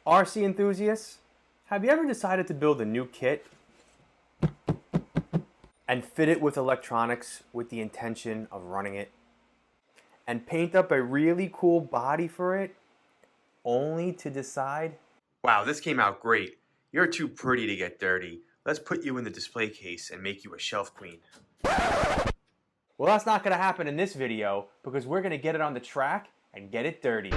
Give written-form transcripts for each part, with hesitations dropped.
RC enthusiasts, have you ever decided to build a new kit and fit it with electronics with the intention of running it and paint up a really cool body for it only to decide, wow, this came out great. You're too pretty to get dirty. Let's put you in the display case and make you a shelf queen. Well, that's not going to happen in this video because we're going to get it on the track and get it dirty.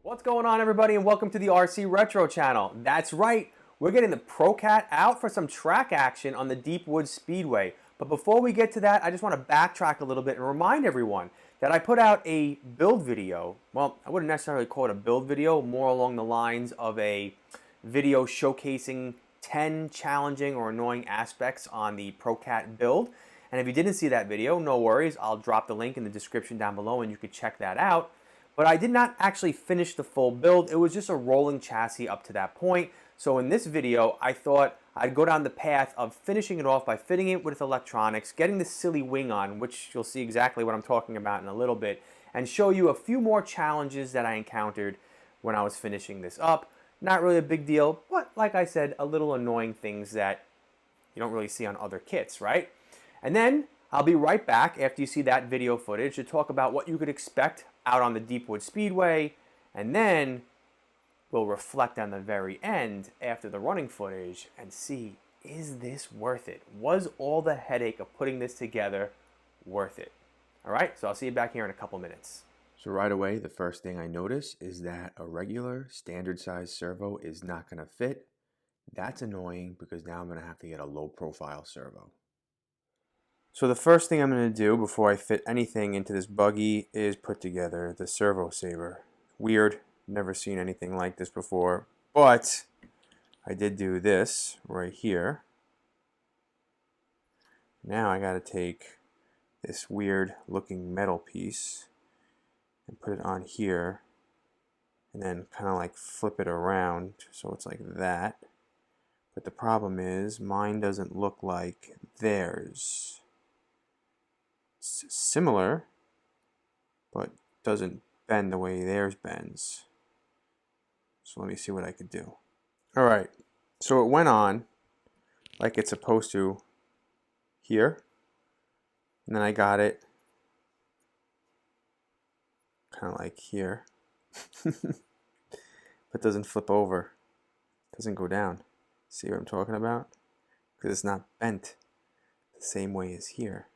What's going on, everybody, and welcome to the RC Retro channel. That's right, we're getting the ProCat out for some track action on the Deepwood Speedway. But before we get to that, I just want to backtrack a little bit and remind everyone that I put out a build video. Well, I wouldn't necessarily call it a build video, more along the lines of a video showcasing 10 challenging or annoying aspects on the ProCat build. And if you didn't see that video, no worries, I'll drop the link in the description down below and you can check that out. But I did not actually finish the full build. It was just a rolling chassis up to that point. So in this video, I thought I'd go down the path of finishing it off by fitting it with electronics, getting the silly wing on, which you'll see exactly what I'm talking about in a little bit, and show you a few more challenges that I encountered when I was finishing this up. Not really a big deal, but like I said, a little annoying things that you don't really see on other kits, right? And then I'll be right back after you see that video footage to talk about what you could expect out on the Deepwood Speedway, and then we'll reflect on the very end after the running footage and see, is this worth it? Was all the headache of putting this together worth it? All right, so I'll see you back here in a couple minutes. So right away, the first thing I notice is that a regular standard size servo is not going to fit. That's annoying because now I'm going to have to get a low profile servo. So the first thing I'm going to do before I fit anything into this buggy is put together the servo saver. Weird, never seen anything like this before, but I did do this right here. Now I got to take this weird looking metal piece and put it on here and then kind of like flip it around so it's like that. But the problem is mine doesn't look like theirs. It's similar, but doesn't bend the way theirs bends. So let me see what I could do. Alright, so it went on like it's supposed to here, and then I got it kind of like here, but doesn't flip over, doesn't go down. See what I'm talking about? Because it's not bent the same way as here.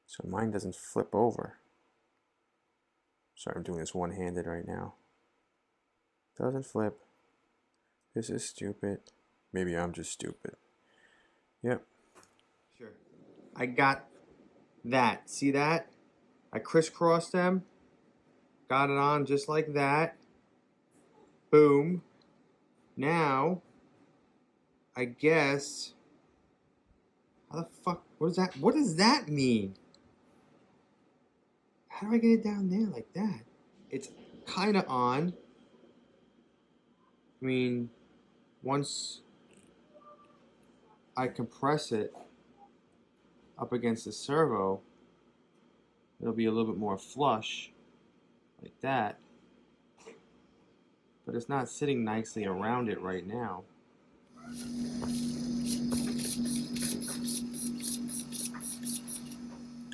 So mine doesn't flip over. Sorry, I'm doing this one-handed right now. Doesn't flip. This is stupid. Maybe I'm just stupid. Yep. Sure. I got that. See that? I crisscrossed them. Got it on just like that. Boom. Now, I guess... How the fuck? What is that? What does that mean? How do I get it down there like that? It's kind of on. I mean, once I compress it up against the servo, it'll be a little bit more flush, like that. But it's not sitting nicely around it right now.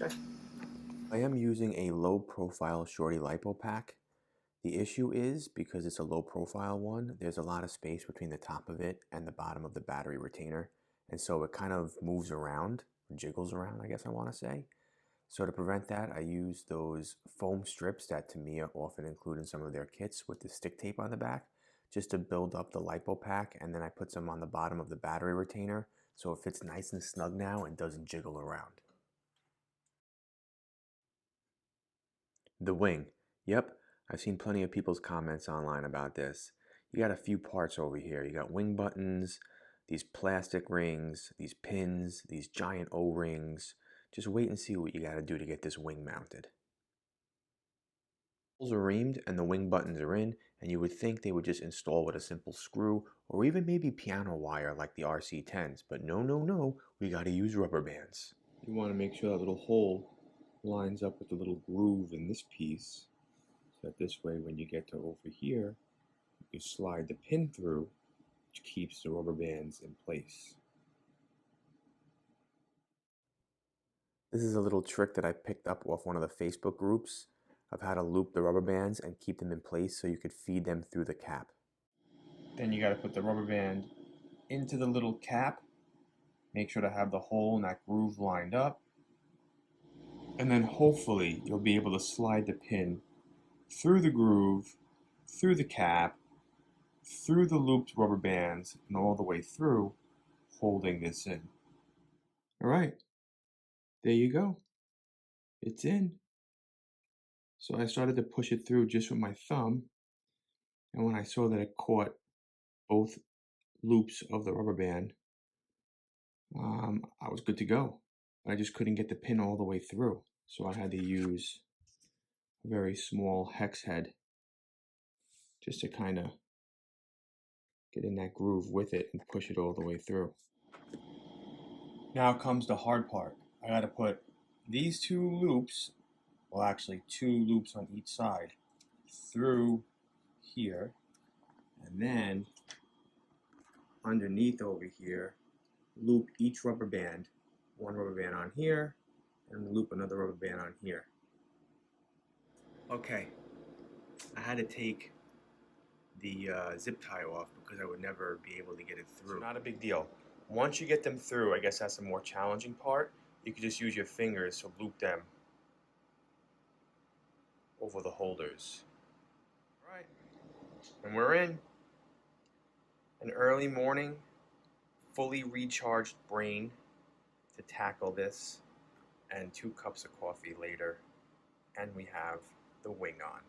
Okay. I am using a low profile shorty lipo pack. The issue is, because it's a low profile one, there's a lot of space between the top of it and the bottom of the battery retainer. And so it kind of moves around, or jiggles around, I guess I want to say. So to prevent that, I use those foam strips that Tamiya often include in some of their kits with the stick tape on the back, just to build up the lipo pack, and then I put some on the bottom of the battery retainer so it fits nice and snug now and doesn't jiggle around. The wing. Yep, I've seen plenty of people's comments online about this. You got a few parts over here. You got wing buttons, these plastic rings, these pins, these giant O-rings. Just wait and see what you got to do to get this wing mounted. The holes are reamed and the wing buttons are in, and you would think they would just install with a simple screw or even maybe piano wire like the RC10s, but no, we got to use rubber bands. You want to make sure that little hole lines up with the little groove in this piece, so that this way when you get to over here, you slide the pin through, which keeps the rubber bands in place. This is a little trick that I picked up off one of the Facebook groups of how to loop the rubber bands and keep them in place so you could feed them through the cap. Then you got to put the rubber band into the little cap. Make sure to have the hole in that groove lined up. And then hopefully you'll be able to slide the pin through the groove, through the cap, through the looped rubber bands, and all the way through, holding this in. All right, there you go. It's in. So I started to push it through just with my thumb, and when I saw that it caught both loops of the rubber band, I was good to go. I just couldn't get the pin all the way through, so I had to use a very small hex head just to kind of get in that groove with it and push it all the way through. Now comes the hard part. I got to put these two loops, well actually two loops on each side, through here, and then underneath over here, loop each rubber band, one rubber band on here, and loop another rubber band on here. Okay, I had to take the zip tie off because I would never be able to get it through. Not a big deal. Once you get them through, I guess that's the more challenging part. You can just use your fingers to loop them over the holders. All right, and we're in. An early morning, fully recharged brain to tackle this, and 2 cups of coffee later, and we have the wing on.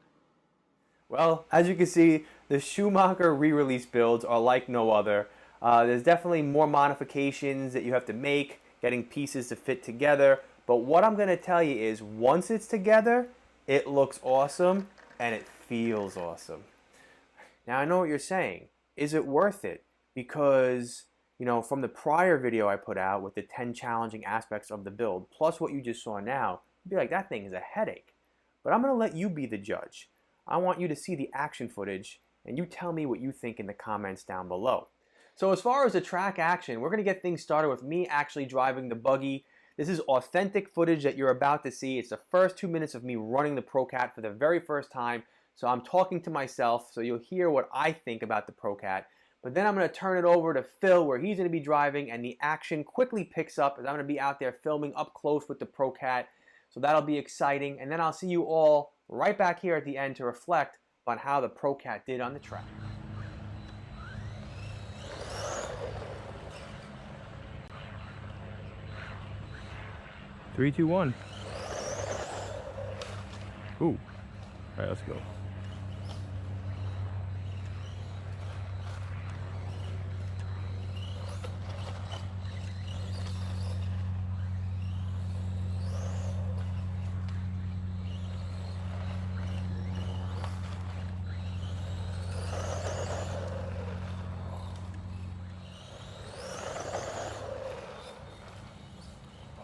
Well, as you can see, the Schumacher re-release builds are like no other. There's definitely more modifications that you have to make, getting pieces to fit together, but what I'm going to tell you is once it's together, it looks awesome and it feels awesome. Now I know what you're saying. Is it worth it? Because, you know, from the prior video I put out with the 10 challenging aspects of the build, plus what you just saw now, you'd be like, that thing is a headache. But I'm going to let you be the judge. I want you to see the action footage, and you tell me what you think in the comments down below. So as far as the track action, we're going to get things started with me actually driving the buggy. This is authentic footage that you're about to see. It's the first 2 minutes of me running the ProCat for the very first time. So I'm talking to myself, so you'll hear what I think about the ProCat. But then I'm going to turn it over to Phil, where he's going to be driving, and the action quickly picks up as I'm going to be out there filming up close with the ProCat. So that'll be exciting. And then I'll see you all right back here at the end to reflect on how the ProCat did on the track. 3, 2, 1. Ooh. All right, let's go.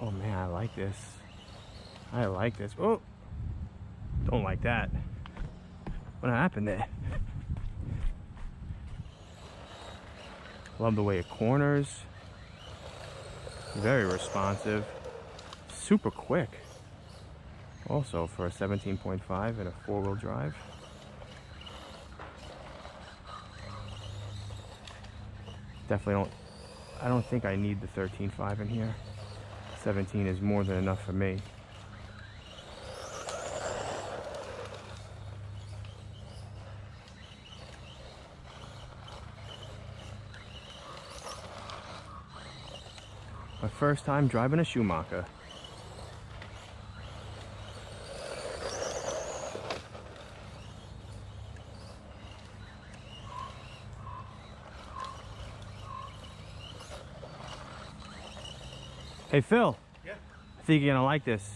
Oh man, I like this. I like this. Oh, don't like that. What happened there? Love the way it corners. Very responsive. Super quick. Also for a 17.5 and a 4-wheel drive. Definitely I don't think I need the 13.5 in here. 17 is more than enough for me. My first time driving a Schumacher. Hey Phil. Yeah. I think you're gonna like this.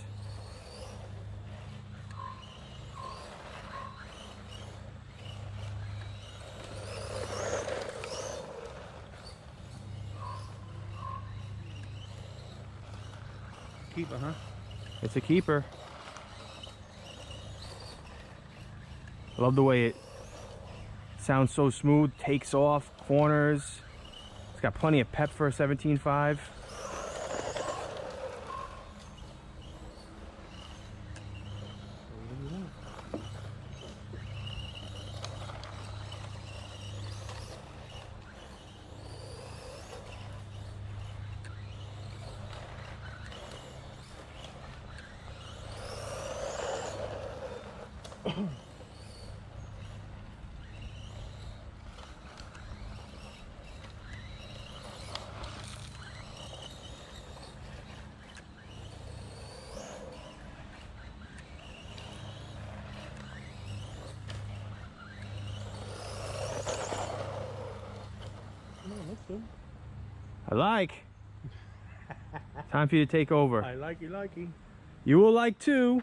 Keeper, huh? It's a keeper. I love the way it sounds so smooth, takes off, corners. It's got plenty of pep for a 17.5. I like. Time for you to take over. I likey likey. You will like too.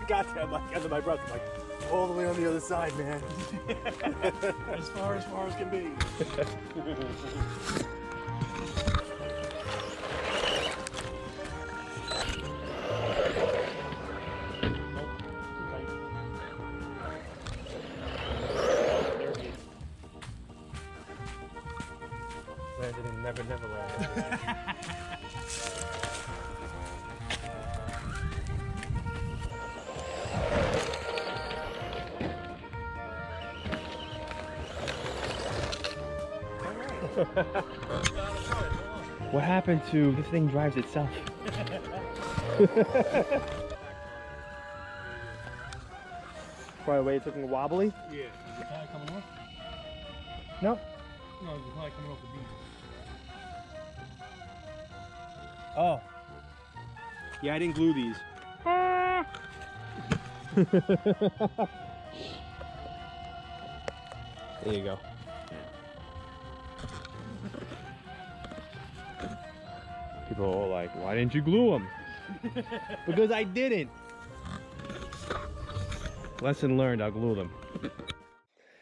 Got there, I'm like, under my breath, I'm like, all the way on the other side, man. as far as can be. Landed in Never Never Land. What happened to this thing drives itself? By the way, it's looking wobbly. Yeah. Is the tire coming off? Nope. No, the tire coming off the beam. Oh. Yeah, I didn't glue these. There you go. People are all like, why didn't you glue them? Because I didn't. Lesson learned, I'll glue them.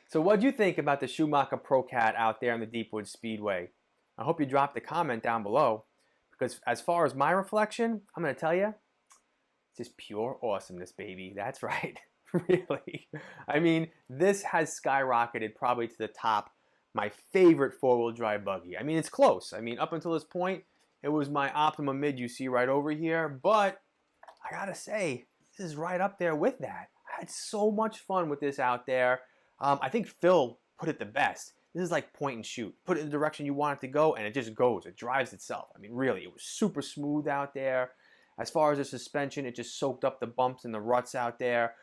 So what'd you think about the Schumacher ProCat out there on the Deepwood Speedway? I hope you dropped a comment down below, because as far as my reflection, I'm going to tell you, it's just pure awesomeness, baby. That's right. Really. I mean, this has skyrocketed probably to the top, my favorite four-wheel drive buggy. I mean, it's close. I mean, up until this point, it was my Optima Mid you see right over here, but I gotta say, this is right up there with that. I had so much fun with this out there. I think Phil put it the best. This is like point and shoot. Put it in the direction you want it to go, and it just goes. It drives itself. I mean, really, it was super smooth out there. As far as the suspension, it just soaked up the bumps and the ruts out there,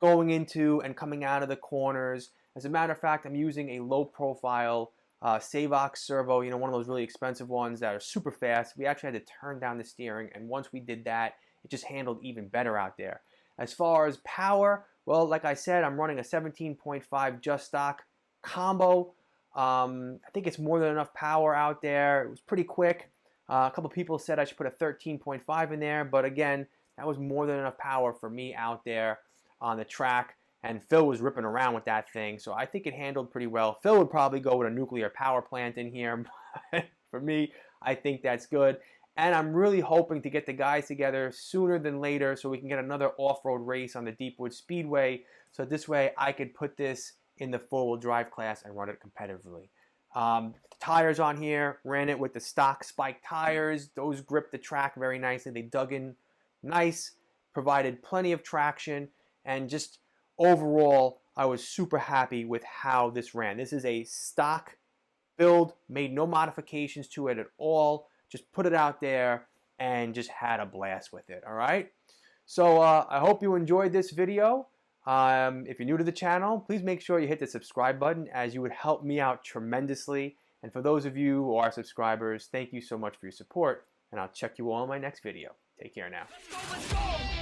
going into and coming out of the corners. As a matter of fact, I'm using a low-profile Servo, you know, one of those really expensive ones that are super fast. We actually had to turn down the steering, and once we did that, it just handled even better out there. As far as power, well, like I said, I'm running a 17.5 just stock combo. I think it's more than enough power out there. It was pretty quick. A couple people said I should put a 13.5 in there, but again, that was more than enough power for me out there on the track. And Phil was ripping around with that thing, so I think it handled pretty well. Phil would probably go with a nuclear power plant in here, but for me, I think that's good. And I'm really hoping to get the guys together sooner than later so we can get another off-road race on the Deepwood Speedway. So this way I could put this in the four-wheel drive class and run it competitively. Tires on here, ran it with the stock spike tires. Those grip the track very nicely. They dug in nice, provided plenty of traction, and just overall, I was super happy with how this ran. This is a stock build, made no modifications to it at all. Just put it out there and just had a blast with it, all right? So I hope you enjoyed this video. If you're new to the channel, please make sure you hit the subscribe button, as you would help me out tremendously. And for those of you who are subscribers, thank you so much for your support, and I'll check you all in my next video. Take care now. Let's go, let's go!